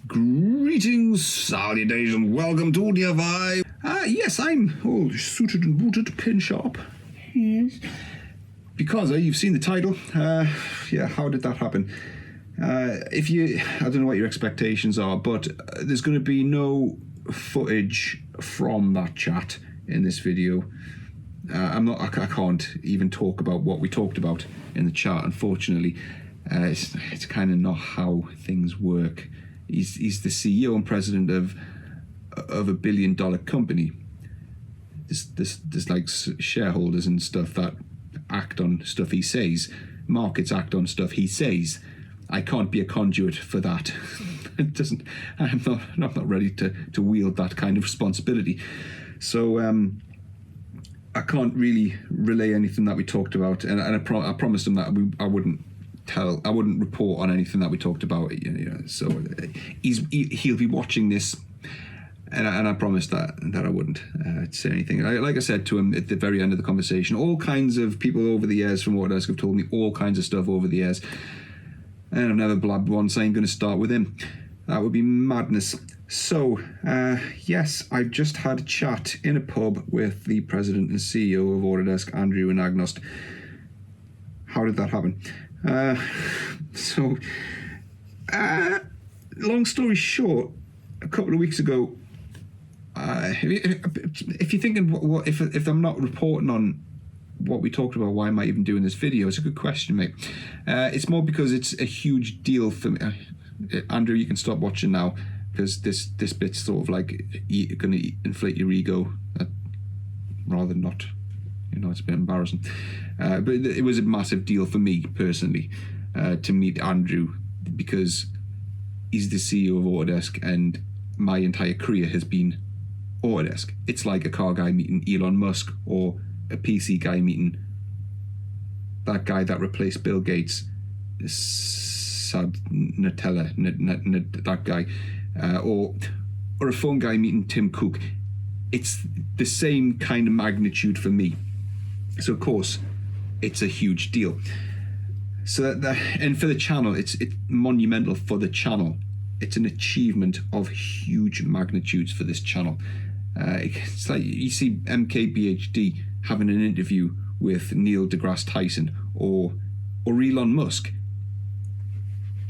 Greetings, salutations, welcome to DFI. Yes, I'm all suited and booted, pin sharp. Yes. Because you've seen the title. How did that happen? I don't know what your expectations are, but there's going to be no footage from that chat in this video. I can't even talk about what we talked about in the chat, unfortunately. It's kind of not how things work. He's the CEO and president of $1 billion company. There's like shareholders and stuff that act on stuff he says. Markets act on stuff he says. I can't be a conduit for that. I'm not ready to wield that kind of responsibility. So I can't really relay anything that we talked about, and I promised him that I wouldn't report on anything that we talked about. So he'll be watching this, and I promised that I wouldn't say anything. Like I said to him at the very end of the conversation, all kinds of people over the years from Autodesk have told me all kinds of stuff over the years, and I've never blabbed once. I'm going to start with him. That would be madness. So, yes, I've just had a chat in a pub with the president and CEO of Autodesk, Andrew Anagnost. How did that happen? Long story short, a couple of weeks ago, if you're thinking, if I'm not reporting on what we talked about, why am I even doing this video? It's a good question, mate. It's more because it's a huge deal for me. Andrew, you can stop watching now, because this bit's sort of like going to inflate your ego, rather than not. It's a bit embarrassing. But it was a massive deal for me personally to meet Andrew, because he's the CEO of Autodesk, and my entire career has been Autodesk. It's like a car guy meeting Elon Musk, or a PC guy meeting that guy that replaced Bill Gates, Nutella, that guy, or a phone guy meeting Tim Cook. It's the same kind of magnitude for me. So of course, it's a huge deal. So and for the channel, it's monumental for the channel. It's an achievement of huge magnitudes for this channel. It's like you see MKBHD having an interview with Neil deGrasse Tyson or Elon Musk.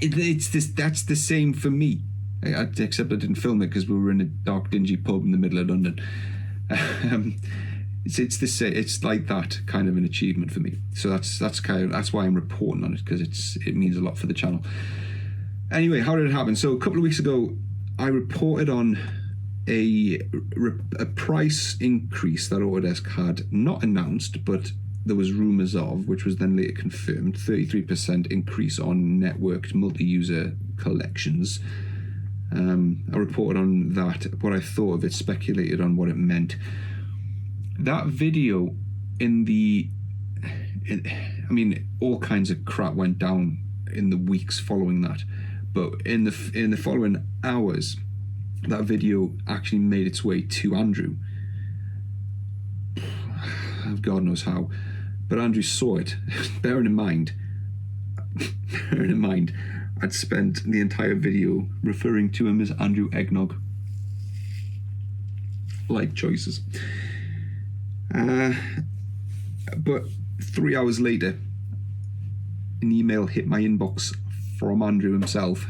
That's the same for me. Except I didn't film it because we were in a dark, dingy pub in the middle of London. It's like that kind of an achievement for me. So that's why I'm reporting on it, because it means a lot for the channel. Anyway, how did it happen? So a couple of weeks ago, I reported on a price increase that Autodesk had not announced, but there was rumours of, which was then later confirmed. 33% increase on networked multi-user collections. I reported on that, what I thought of it, speculated on what it meant. That video all kinds of crap went down in the weeks following that, but in the following hours, that video actually made its way to Andrew. God knows how, but Andrew saw it. Bearing in mind, I'd spent the entire video referring to him as Andrew Eggnog. Life choices. But 3 hours later, an email hit my inbox from Andrew himself,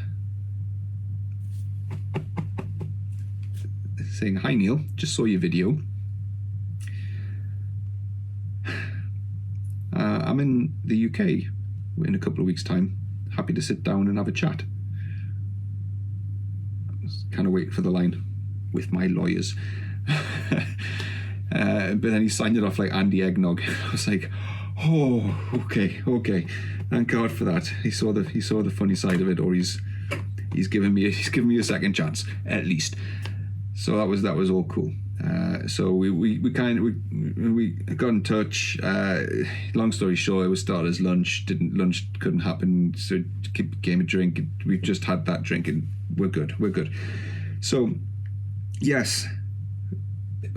saying, "Hi Neil, just saw your video. I'm in the UK in a couple of weeks' time. Happy to sit down and have a chat." I was kind of waiting for the line, "with my lawyers." But then he signed it off like Andy Eggnog. I was like, oh, okay. Thank God for that. He saw the funny side of it, or he's given me a second chance at least. So that was all cool. So we got in touch. Long story short, it was started as lunch. Lunch couldn't happen, so it became a drink. We just had that drink, and we're good. So yes,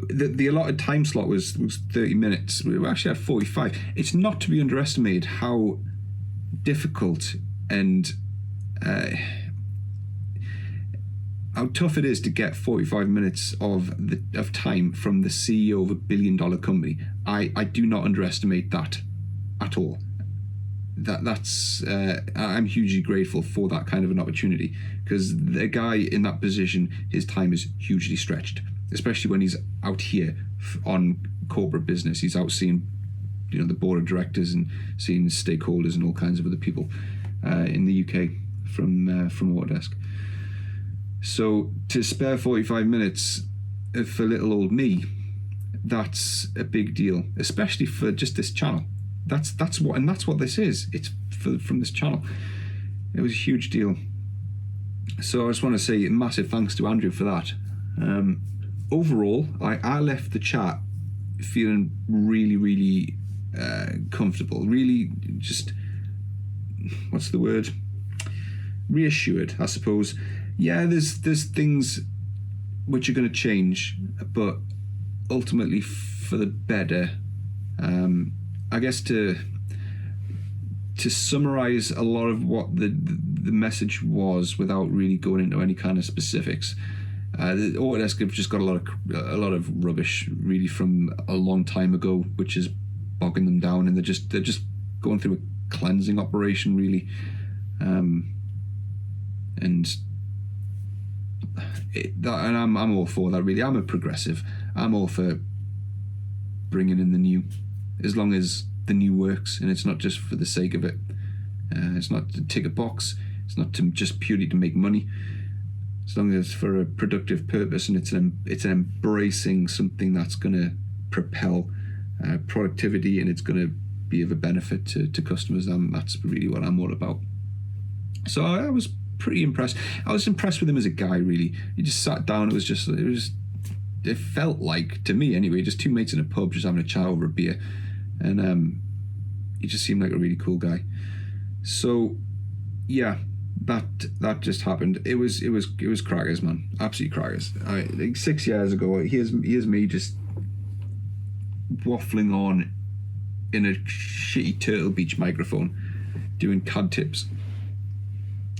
the allotted time slot was 30 minutes. We actually had 45. It's not to be underestimated how difficult and how tough it is to get 45 minutes of time from the CEO of a $1 billion company. I do not underestimate that at all. That's I'm hugely grateful for that kind of an opportunity, because the guy in that position, his time is hugely stretched, especially when he's out here on corporate business. He's out seeing, the board of directors and seeing stakeholders and all kinds of other people in the UK from Autodesk. So to spare 45 minutes for little old me, that's a big deal, especially for just this channel. That's what this is. It's from this channel. It was a huge deal. So I just want to say massive thanks to Andrew for that. Overall, I left the chat feeling really, really comfortable. Really, just, what's the word? Reassured, I suppose. Yeah, there's things which are going to change, but ultimately for the better. I guess to summarize a lot of what the message was without really going into any kind of specifics, the Autodesk have just got a lot of rubbish really from a long time ago, which is bogging them down, and they're just going through a cleansing operation really, and I'm all for that really. I'm a progressive. I'm all for bringing in the new, as long as the new works and it's not just for the sake of it. It's not to tick a box. It's not to just purely to make money. As long as it's for a productive purpose and it's embracing something that's going to propel productivity, and it's going to be of a benefit to customers. That's really what I'm all about. So I was pretty impressed. I was impressed with him as a guy, really. He just sat down. It felt like, to me anyway, just two mates in a pub just having a chat over a beer, and he just seemed like a really cool guy. So yeah, that just happened. It was crackers, man. Absolutely crackers. Like 6 years ago, here's me just waffling on in a shitty Turtle Beach microphone doing CAD tips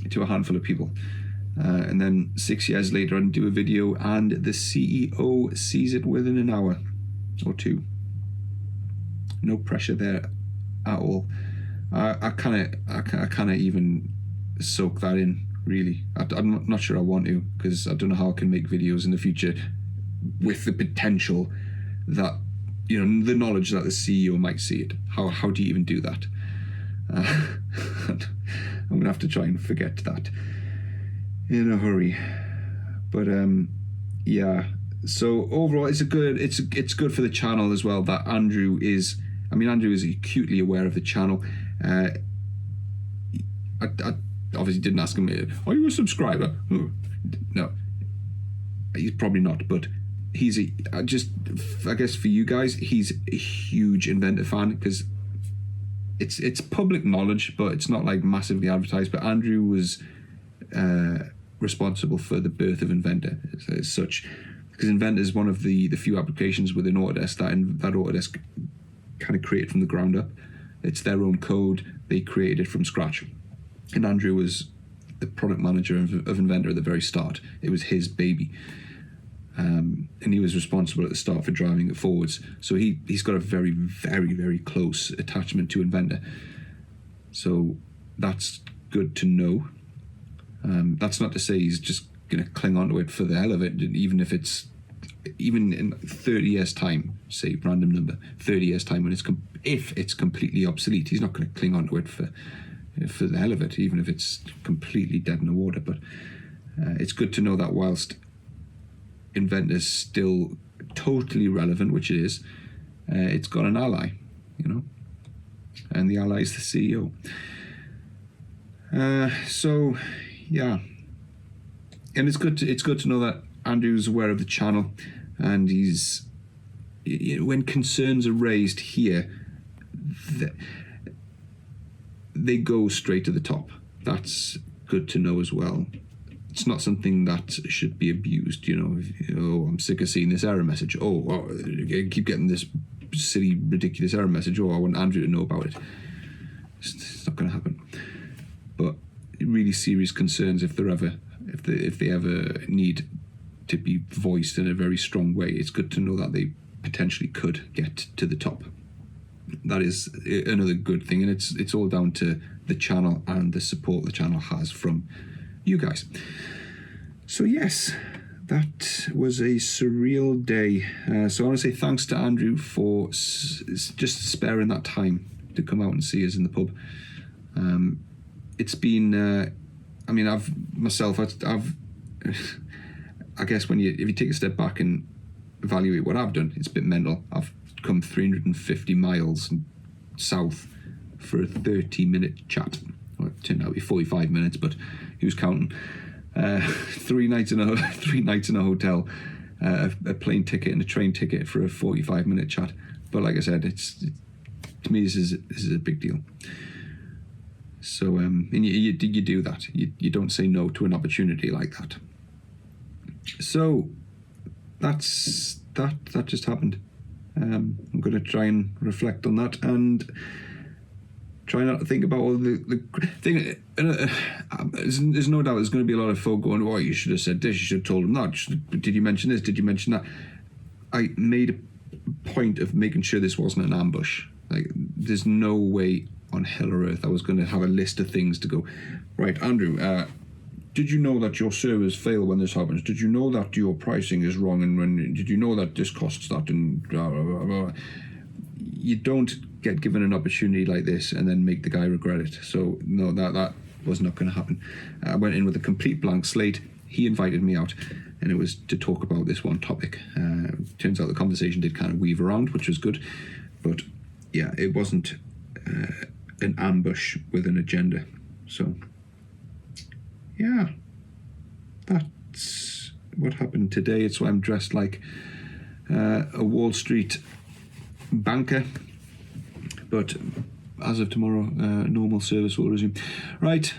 to a handful of people, and then 6 years later I do a video and the CEO sees it within an hour or two. No pressure there at all. I can't even soak that in, really. I'm not sure I want to, because I don't know how I can make videos in the future with the potential that, the knowledge that the CEO might see it. How do you even do that? I'm gonna have to try and forget that in a hurry. But yeah. So overall, it's good for the channel as well that Andrew is acutely aware of the channel. I obviously didn't ask him, are you a subscriber? No, he's probably not, but I guess for you guys, he's a huge Inventor fan, because it's public knowledge, but it's not like massively advertised. But Andrew was responsible for the birth of Inventor as such, because Inventor is one of the few applications within Autodesk that Autodesk kind of created from the ground up. It's their own code. They created it from scratch. And Andrew was the product manager of Inventor at the very start. It was his baby. And he was responsible at the start for driving it forwards. So he's got a very, very, very close attachment to Inventor. So that's good to know. That's not to say he's just going to cling on to it for the hell of it, even in 30 years time, say random number, 30 years time, when if it's completely obsolete, he's not going to cling on to it for the hell of it, even if it's completely dead in the water. But it's good to know that whilst Inventor's still totally relevant, which it is, it's got an ally, and the ally is the CEO. So yeah, and it's good to know that Andrew's aware of the channel, and he's, when concerns are raised here, they go straight to the top. That's good to know as well. It's not something that should be abused, I'm sick of seeing this error message. I keep getting this silly, ridiculous error message. I want Andrew to know about it. It's not going to happen. But really serious concerns, if there ever if they ever need to be voiced in a very strong way, it's good to know that they potentially could get to the top. That is another good thing, and it's all down to the channel and the support the channel has from you guys. So yes, that was a surreal day. So I want to say thanks to Andrew for just sparing that time to come out and see us in the pub. It's been, I've I guess if you take a step back and evaluate what I've done, it's a bit mental. I've come 350 miles south for a 30-minute chat. Well, it turned out to be 45 minutes, but who's counting? 3 nights in a hotel, a plane ticket and a train ticket for a 45-minute chat. But like I said, to me this is a big deal. So and you do that. You don't say no to an opportunity like that. So that just happened. I'm going to try and reflect on that and try not to think about all the thing. There's no doubt there's going to be a lot of folk going, "Oh, you should have said this. You should have told them that. Did you mention this? Did you mention that?" I made a point of making sure this wasn't an ambush. Like, there's no way on hell or earth I was going to have a list of things to go, right, Andrew, did you know that your servers fail when this happens? Did you know that your pricing is wrong? And did you know that this costs that? And blah, blah, blah, blah. You don't get given an opportunity like this and then make the guy regret it. So no, that was not going to happen. I went in with a complete blank slate. He invited me out, and it was to talk about this one topic. Turns out the conversation did kind of weave around, which was good. But yeah, it wasn't an ambush with an agenda. So yeah, that's what happened today. It's why I'm dressed like a Wall Street banker. But as of tomorrow, normal service will resume. Right,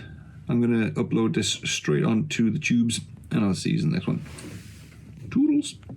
I'm going to upload this straight onto the tubes, and I'll see you in the next one. Toodles.